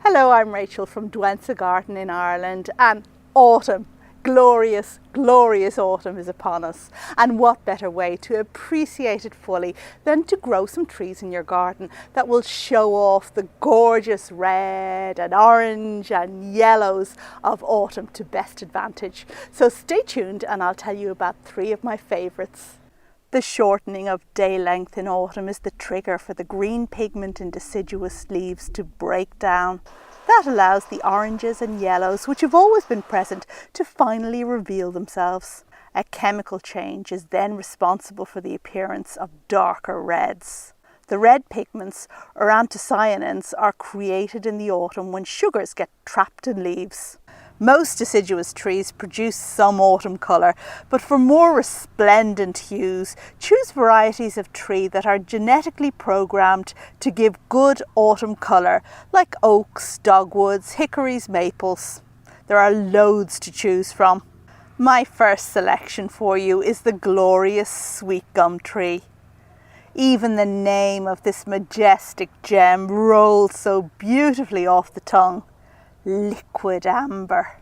Hello, I'm Rachel from Douentza Garden in Ireland, and autumn, glorious, glorious autumn is upon us. And what better way to appreciate it fully than to grow some trees in your garden that will show off the gorgeous red and orange and yellows of autumn to best advantage. So stay tuned and I'll tell you about 3 of my favourites. The shortening of day length in autumn is the trigger for the green pigment in deciduous leaves to break down. That allows the oranges and yellows, which have always been present, to finally reveal themselves. A chemical change is then responsible for the appearance of darker reds. The red pigments, or anthocyanins, are created in the autumn when sugars get trapped in leaves. Most deciduous trees produce some autumn colour, but for more resplendent hues, choose varieties of tree that are genetically programmed to give good autumn colour, like oaks, dogwoods, hickories, maples. There are loads to choose from. My first selection for you is the glorious sweet gum tree. Even the name of this majestic gem rolls so beautifully off the tongue. Liquidambar.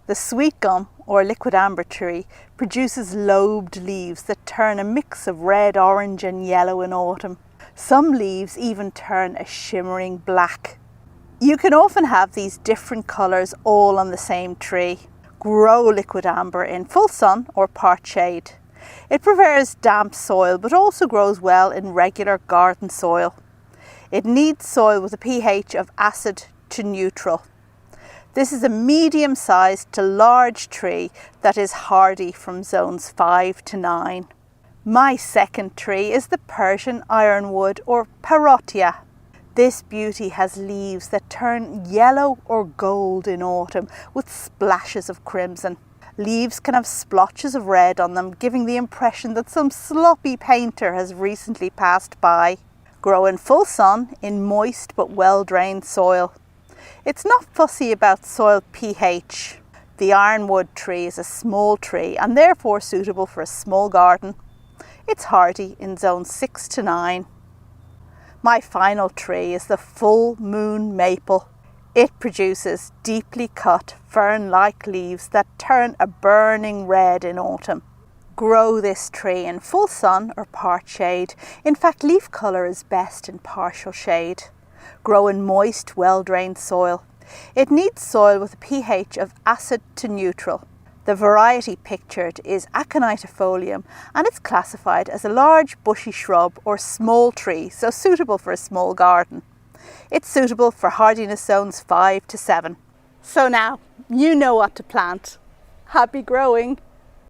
The sweet gum or liquidambar tree produces lobed leaves that turn a mix of red, orange and yellow in autumn. Some leaves even turn a shimmering black. You can often have these different colours all on the same tree. Grow liquidambar in full sun or part shade. It prefers damp soil but also grows well in regular garden soil. It needs soil with a pH of acid to neutral. This is a medium-sized to large tree that is hardy from zones 5 to 9. My second tree is the Persian Ironwood or parrotia. This beauty has leaves that turn yellow or gold in autumn with splashes of crimson. Leaves can have splotches of red on them, giving the impression that some sloppy painter has recently passed by. Grow in full sun in moist but well-drained soil. It's not fussy about soil pH. The ironwood tree is a small tree and therefore suitable for a small garden. It's hardy in zones 6 to 9. My final tree is the full moon maple. It produces deeply cut fern-like leaves that turn a burning red in autumn. Grow this tree in full sun or part shade. In fact, leaf colour is best in partial shade. Grow in moist, well-drained soil. It needs soil with a pH of acid to neutral. The variety pictured is Aconitifolius and it's classified as a large bushy shrub or small tree, so suitable for a small garden. It's suitable for hardiness zones 5 to 7. So now, you know what to plant. Happy growing!